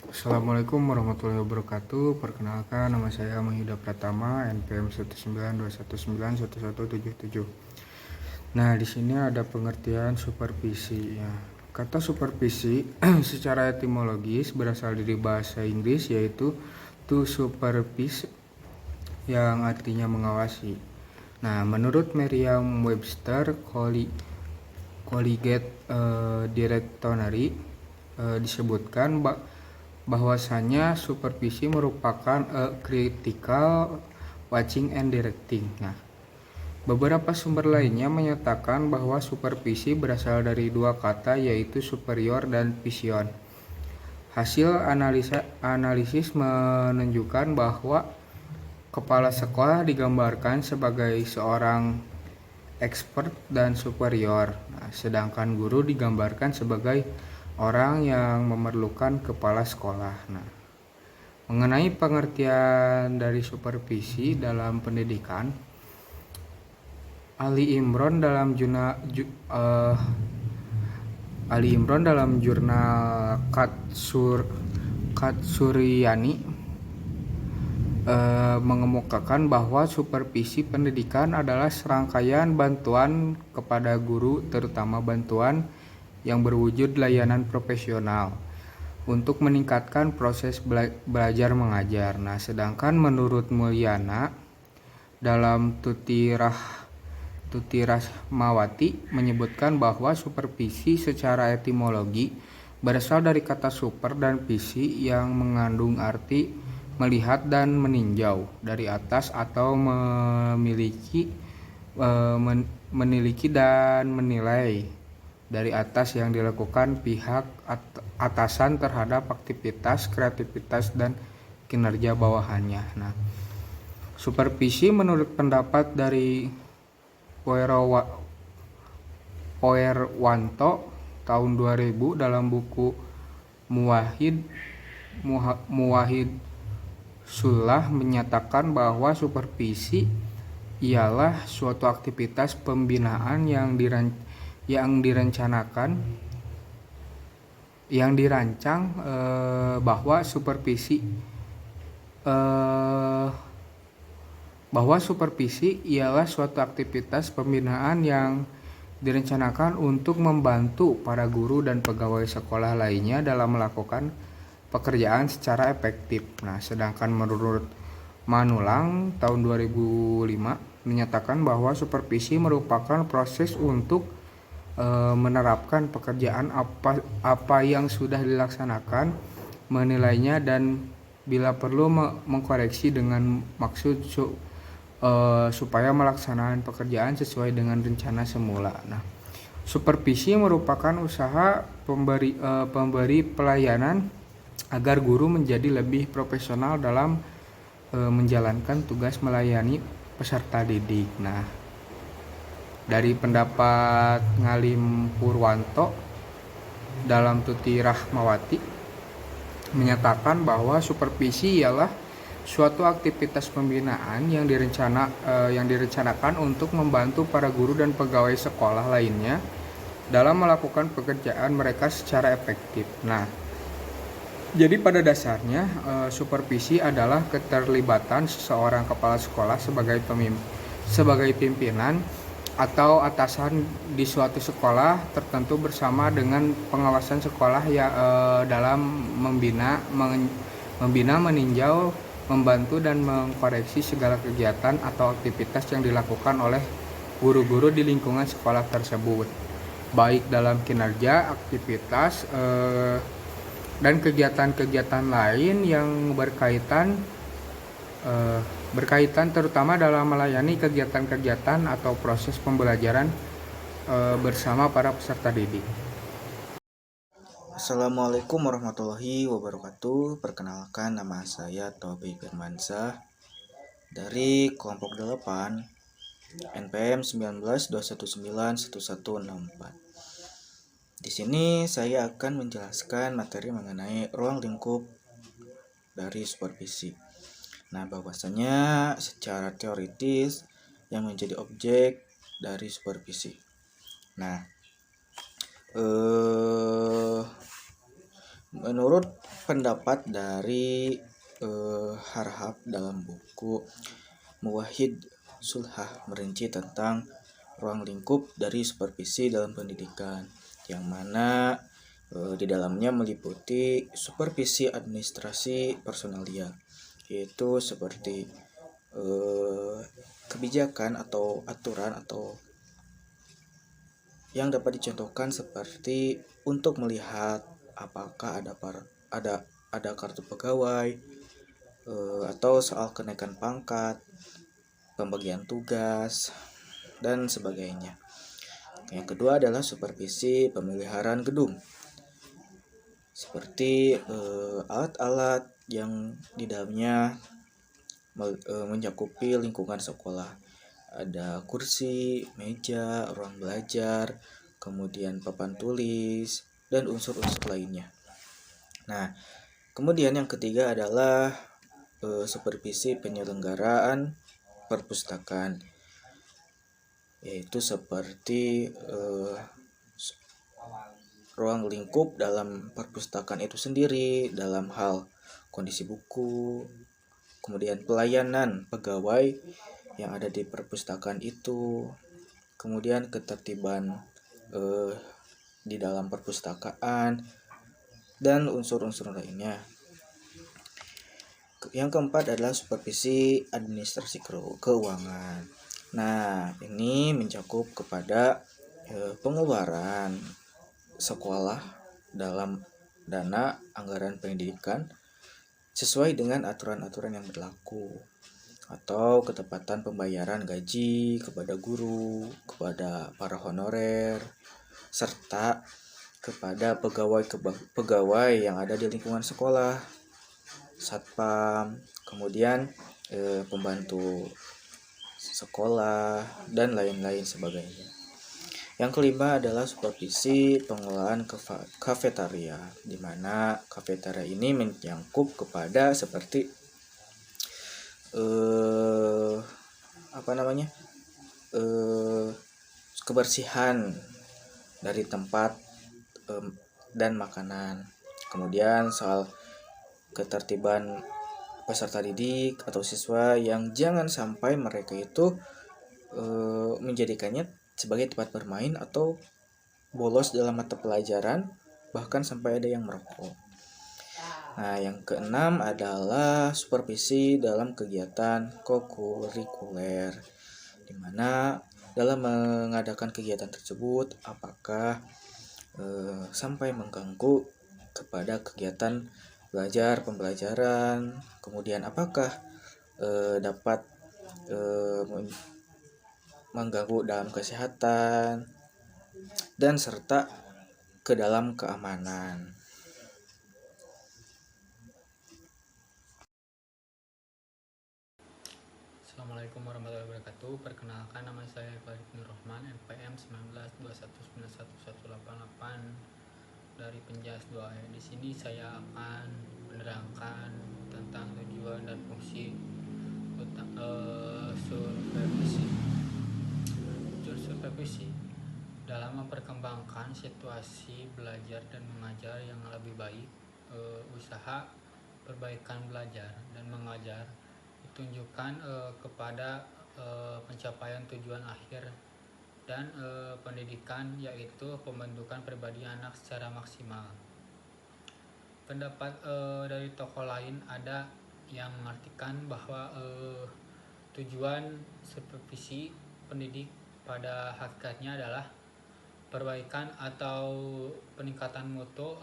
Assalamualaikum warahmatullahi wabarakatuh. Perkenalkan, nama saya Mahida Pratama, NPM 192191177. Nah, di sini ada pengertian supervisi ya. Kata supervisi secara etimologis berasal dari bahasa Inggris yaitu to supervise yang artinya mengawasi. Nah, menurut Merriam-Webster Collegiate Dictionary disebutkan bahwasanya supervisi merupakan critical watching and directing. Nah, beberapa sumber lainnya menyatakan bahwa supervisi berasal dari dua kata yaitu superior dan vision. Hasil analisis menunjukkan bahwa kepala sekolah digambarkan sebagai seorang expert dan superior. Nah, sedangkan guru digambarkan sebagai orang yang memerlukan kepala sekolah. Nah, mengenai pengertian dari supervisi dalam pendidikan, Ali Imron dalam jurnal Katsuriani mengemukakan bahwa supervisi pendidikan adalah serangkaian bantuan kepada guru, terutama bantuan yang berwujud layanan profesional untuk meningkatkan proses belajar mengajar. Nah, sedangkan menurut Mulyana dalam Tutirahmawati menyebutkan bahwa supervisi secara etimologi berasal dari kata super dan visi yang mengandung arti melihat dan meninjau dari atas atau meniliki dan menilai dari atas yang dilakukan pihak atasan terhadap aktivitas, kreativitas, dan kinerja bawahannya. Nah, supervisi menurut pendapat dari Poerwanto tahun 2000 dalam buku Muwahhid Sulah menyatakan bahwa supervisi ialah suatu aktivitas pembinaan yang dirancang bahwa supervisi ialah suatu aktivitas pembinaan yang direncanakan untuk membantu para guru dan pegawai sekolah lainnya dalam melakukan pekerjaan secara efektif. Nah, sedangkan menurut Manulang tahun 2005 menyatakan bahwa supervisi merupakan proses untuk menerapkan pekerjaan apa yang sudah dilaksanakan, menilainya, dan bila perlu mengkoreksi dengan maksud supaya melaksanakan pekerjaan sesuai dengan rencana semula. Nah, supervisi merupakan usaha pemberi pelayanan agar guru menjadi lebih profesional dalam menjalankan tugas melayani peserta didik. Nah, dari pendapat Ngalim Purwanto dalam Tuti Rahmawati menyatakan bahwa supervisi ialah suatu aktivitas pembinaan yang direncanakan untuk membantu para guru dan pegawai sekolah lainnya dalam melakukan pekerjaan mereka secara efektif. Nah, jadi pada dasarnya supervisi adalah keterlibatan seseorang kepala sekolah sebagai pimpinan atau atasan di suatu sekolah tertentu bersama dengan pengawasan sekolah dalam membina, meninjau, membantu dan mengkoreksi segala kegiatan atau aktivitas yang dilakukan oleh guru-guru di lingkungan sekolah tersebut, baik dalam kinerja, aktivitas, dan kegiatan-kegiatan lain yang berkaitan terutama dalam melayani kegiatan-kegiatan atau proses pembelajaran bersama para peserta didik. Assalamualaikum warahmatullahi wabarakatuh. Perkenalkan, nama saya Taufik Firmansyah dari kelompok 8 NPM 1921911164. Di sini saya akan menjelaskan materi mengenai ruang lingkup dari supervisi. Nah, bahwasanya secara teoritis yang menjadi objek dari supervisi. Nah, menurut pendapat dari Harhab dalam buku Muwahhid Sulhah merinci tentang ruang lingkup dari supervisi dalam pendidikan, yang mana di dalamnya meliputi supervisi administrasi personalia, yaitu seperti kebijakan atau aturan atau yang dapat dicontohkan seperti untuk melihat apakah ada kartu pegawai, atau soal kenaikan pangkat, pembagian tugas, dan sebagainya. Yang kedua adalah supervisi pemeliharaan gedung, seperti alat-alat yang di dalamnya mencakupi lingkungan sekolah. Ada kursi, meja, ruang belajar, kemudian papan tulis, dan unsur-unsur lainnya. Nah, kemudian yang ketiga adalah supervisi penyelenggaraan perpustakaan, yaitu seperti ruang lingkup dalam perpustakaan itu sendiri dalam hal kondisi buku, kemudian pelayanan pegawai yang ada di perpustakaan itu, kemudian ketertiban di dalam perpustakaan, dan unsur-unsur lainnya. Yang keempat adalah supervisi administrasi keuangan. Nah, ini mencakup kepada pengeluaran sekolah dalam dana anggaran pendidikan sesuai dengan aturan-aturan yang berlaku, atau ketepatan pembayaran gaji kepada guru, kepada para honorer, serta kepada pegawai yang ada di lingkungan sekolah, satpam, kemudian pembantu sekolah, dan lain-lain sebagainya. Yang kelima adalah supervisi pengelolaan kafetaria, di mana kafetaria ini menyangkut kepada seperti kebersihan dari tempat dan makanan. Kemudian soal ketertiban peserta didik atau siswa yang jangan sampai mereka itu menjadikannya sebagai tempat bermain atau bolos dalam mata pelajaran, bahkan sampai ada yang merokok. Nah, yang keenam adalah supervisi dalam kegiatan kokurikuler, di mana dalam mengadakan kegiatan tersebut apakah sampai mengganggu kepada kegiatan belajar pembelajaran, kemudian apakah dapat mengganggu dalam kesehatan, dan serta ke dalam keamanan. Assalamualaikum warahmatullahi wabarakatuh. Perkenalkan, nama saya Farid Nur Rahman, NPM 19219118 dari Penjas 2E. Di sini saya akan menerangkan tentang tujuan dan fungsi supervisi dalam memperkembangkan situasi belajar dan mengajar yang lebih baik. Usaha perbaikan belajar dan mengajar ditunjukkan kepada pencapaian tujuan akhir dan pendidikan, yaitu pembentukan pribadi anak secara maksimal. Pendapat dari tokoh lain ada yang mengartikan bahwa tujuan supervisi pendidik pada hakikatnya adalah perbaikan atau peningkatan mutu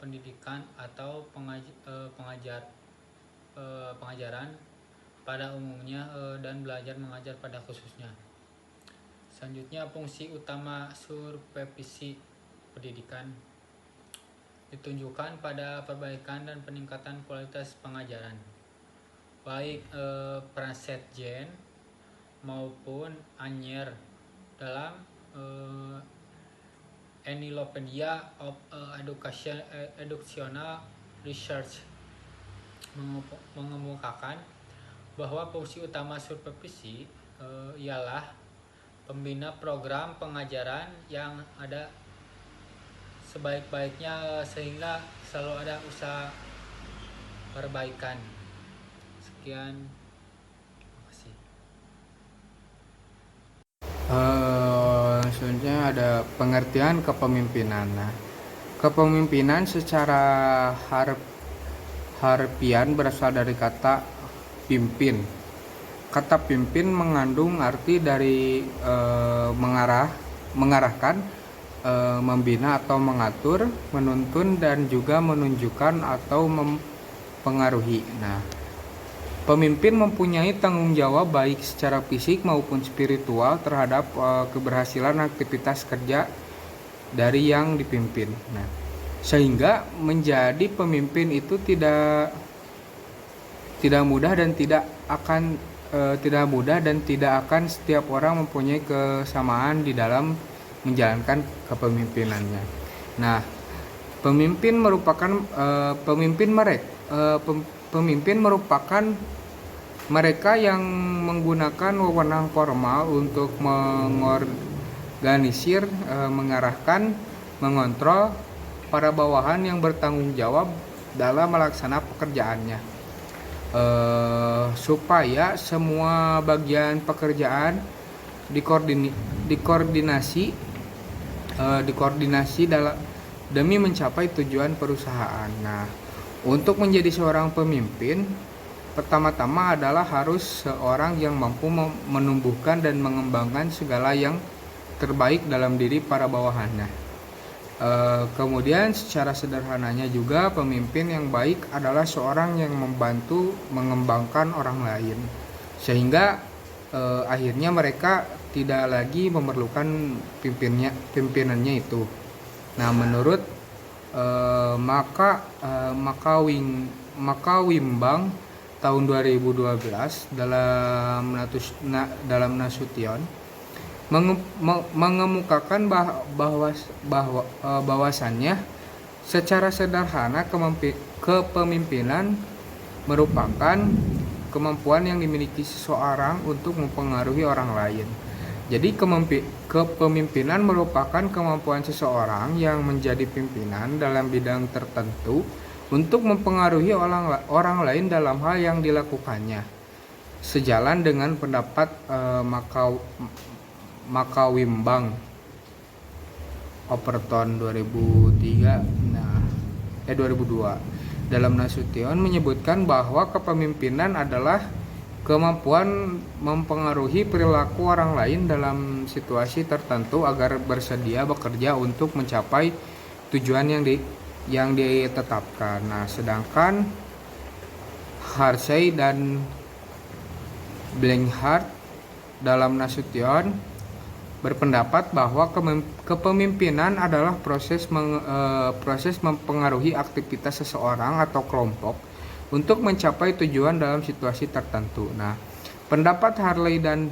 pendidikan atau pengajaran pada umumnya dan belajar mengajar pada khususnya. Selanjutnya, fungsi utama supervisi pendidikan ditunjukkan pada perbaikan dan peningkatan kualitas pengajaran, baik prasetjen maupun anyer. Dalam Encyclopedia of Educational Research mengemukakan bahwa fungsi utama supervisi ialah pembina program pengajaran yang ada sebaik-baiknya, sehingga selalu ada usaha perbaikan. Sekian, terima kasih. Selanjutnya ada pengertian kepemimpinan. Nah, kepemimpinan secara harfian berasal dari kata pimpin. Kata pimpin mengandung arti dari mengarahkan, membina atau mengatur, menuntun dan juga menunjukkan atau mempengaruhi. Nah, pemimpin mempunyai tanggung jawab baik secara fisik maupun spiritual terhadap keberhasilan aktivitas kerja dari yang dipimpin. Nah, sehingga menjadi pemimpin itu tidak mudah dan tidak akan setiap orang mempunyai kesamaan di dalam menjalankan kepemimpinannya. Nah, pemimpin merupakan mereka yang menggunakan wewenang formal untuk mengorganisir, mengarahkan, mengontrol para bawahan yang bertanggung jawab dalam melaksanakan pekerjaannya, supaya semua bagian pekerjaan dikoordinasi demi mencapai tujuan perusahaan. Nah, untuk menjadi seorang pemimpin, pertama-tama adalah harus seorang yang mampu menumbuhkan dan mengembangkan segala yang terbaik dalam diri para bawahannya. Kemudian secara sederhananya juga pemimpin yang baik adalah seorang yang membantu mengembangkan orang lain, sehingga akhirnya mereka tidak lagi memerlukan pimpinannya itu. Nah, menurut Maka Wimbang tahun 2012 dalam Nasution mengemukakan bahwasannya secara sederhana kepemimpinan merupakan kemampuan yang dimiliki seseorang untuk mempengaruhi orang lain. Jadi kepemimpinan merupakan kemampuan seseorang yang menjadi pimpinan dalam bidang tertentu untuk mempengaruhi orang lain dalam hal yang dilakukannya. Sejalan dengan pendapat Makawimbang Overton 2002 dalam Nasution menyebutkan bahwa kepemimpinan adalah kemampuan mempengaruhi perilaku orang lain dalam situasi tertentu agar bersedia bekerja untuk mencapai tujuan yang ditetapkan. Nah, sedangkan Harsey dan Blanchard dalam Nasution berpendapat bahwa kepemimpinan adalah proses mempengaruhi aktivitas seseorang atau kelompok untuk mencapai tujuan dalam situasi tertentu. Nah, pendapat Harley dan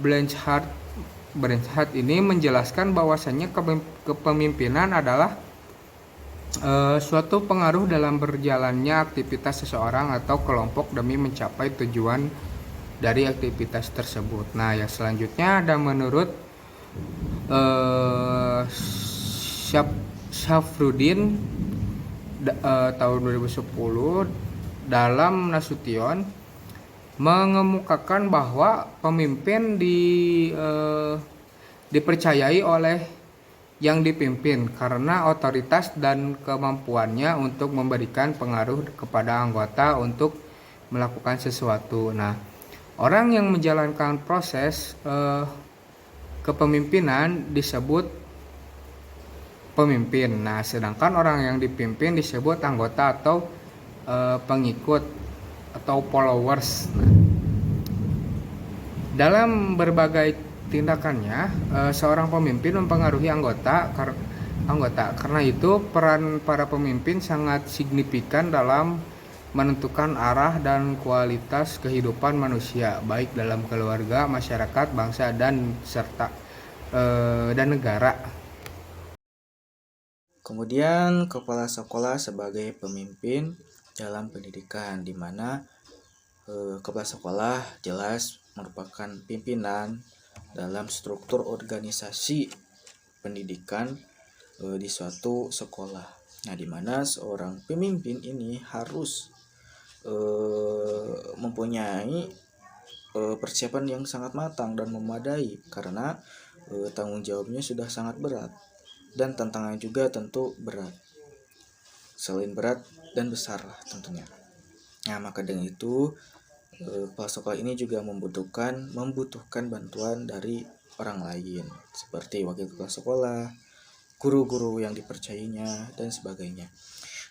Blanchard ini menjelaskan bahwasannya kepemimpinan adalah suatu pengaruh dalam berjalannya aktivitas seseorang atau kelompok demi mencapai tujuan dari aktivitas tersebut. Nah, yang selanjutnya ada menurut Syafruddin tahun 2010 dalam Nasution mengemukakan bahwa pemimpin dipercayai oleh yang dipimpin karena otoritas dan kemampuannya untuk memberikan pengaruh kepada anggota untuk melakukan sesuatu. Nah, orang yang menjalankan proses kepemimpinan disebut pemimpin. Nah, sedangkan orang yang dipimpin disebut anggota atau pengikut atau followers. Nah, dalam berbagai tindakannya, seorang pemimpin mempengaruhi anggota. Karena itu, peran para pemimpin sangat signifikan dalam menentukan arah dan kualitas kehidupan manusia, baik dalam keluarga, masyarakat, bangsa, dan negara. Kemudian kepala sekolah sebagai pemimpin dalam pendidikan, di mana kepala sekolah jelas merupakan pimpinan dalam struktur organisasi pendidikan di suatu sekolah. Nah, di mana seorang pemimpin ini harus mempunyai persiapan yang sangat matang dan memadai karena tanggung jawabnya sudah sangat berat dan tantangannya juga tentu berat. Selain berat dan besar lah tentunya. Nah, maka dengan itu kepala sekolah ini juga membutuhkan bantuan dari orang lain seperti wakil kepala sekolah, guru-guru yang dipercayainya dan sebagainya.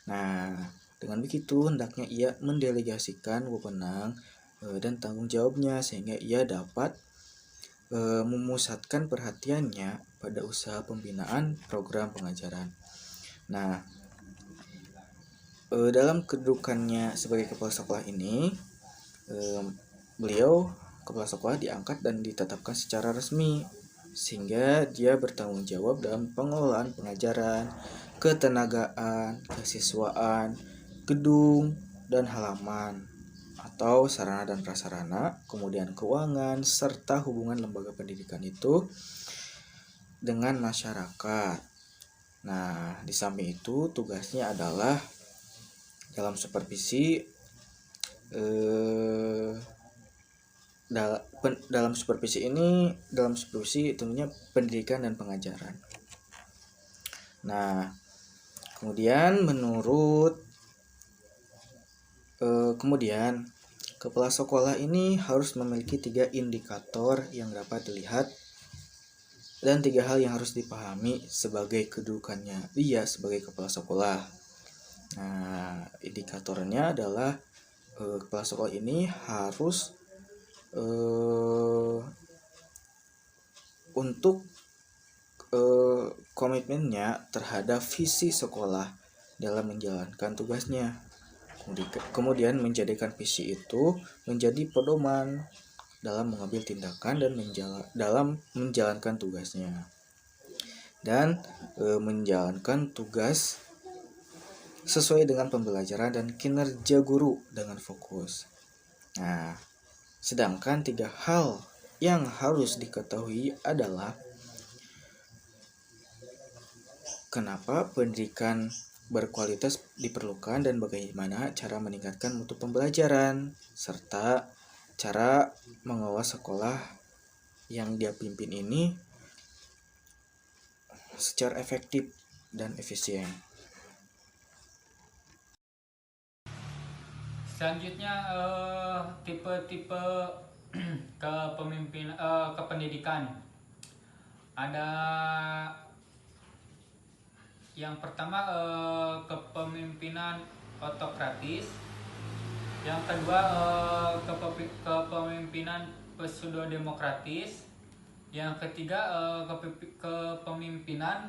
Nah, dengan begitu hendaknya ia mendelegasikan wewenang dan tanggung jawabnya sehingga ia dapat memusatkan perhatiannya pada usaha pembinaan program pengajaran. Nah, dalam kedudukannya sebagai kepala sekolah ini, beliau kepala sekolah diangkat dan ditetapkan secara resmi sehingga dia bertanggung jawab dalam pengelolaan pengajaran, ketenagaan, kesiswaan, gedung dan halaman atau sarana dan prasarana, kemudian keuangan serta hubungan lembaga pendidikan itu dengan masyarakat. Nah, di samping itu tugasnya adalah dalam supervisi dalam supervisi tentunya pendidikan dan pengajaran. Nah, kemudian kepala sekolah ini harus memiliki 3 indikator yang dapat dilihat dan 3 hal yang harus dipahami sebagai kedudukannya dia sebagai kepala sekolah. Nah, indikatornya adalah kepala sekolah ini harus untuk komitmennya terhadap visi sekolah dalam menjalankan tugasnya. Kemudian menjadikan visi itu menjadi pedoman dalam mengambil tindakan dan dalam menjalankan tugasnya. Dan menjalankan tugas sesuai dengan pembelajaran dan kinerja guru dengan fokus. Nah, sedangkan 3 hal yang harus diketahui adalah kenapa pendidikan berkualitas diperlukan dan bagaimana cara meningkatkan mutu pembelajaran serta cara mengelola sekolah yang dia pimpin ini secara efektif dan efisien. Selanjutnya tipe-tipe kependidikan. Ada yang pertama kepemimpinan otokratis, yang kedua kepemimpinan pseudo-demokratis, yang ketiga kepemimpinan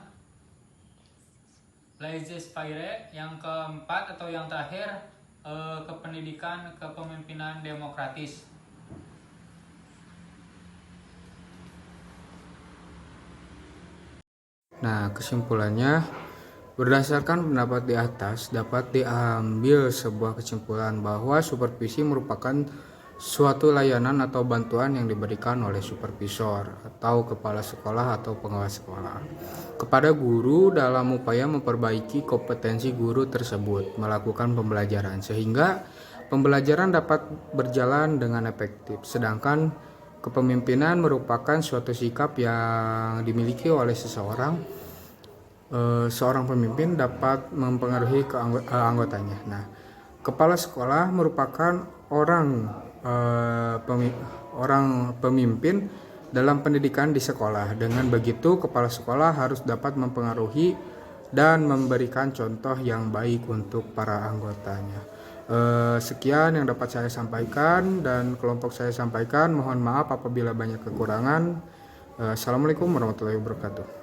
laissez-faire, yang keempat atau yang terakhir kepemimpinan demokratis. Nah, kesimpulannya, berdasarkan pendapat di atas, dapat diambil sebuah kesimpulan bahwa supervisi merupakan suatu layanan atau bantuan yang diberikan oleh supervisor atau kepala sekolah atau pengawas sekolah kepada guru dalam upaya memperbaiki kompetensi guru tersebut melakukan pembelajaran sehingga pembelajaran dapat berjalan dengan efektif. Sedangkan kepemimpinan merupakan suatu sikap yang dimiliki oleh seseorang. Seorang pemimpin dapat mempengaruhi anggotanya. Nah, kepala sekolah merupakan orang pemimpin dalam pendidikan di sekolah. Dengan begitu, kepala sekolah harus dapat mempengaruhi dan memberikan contoh yang baik untuk para anggotanya. Sekian yang dapat saya sampaikan dan kelompok saya sampaikan. Mohon maaf apabila banyak kekurangan. Assalamualaikum warahmatullahi wabarakatuh.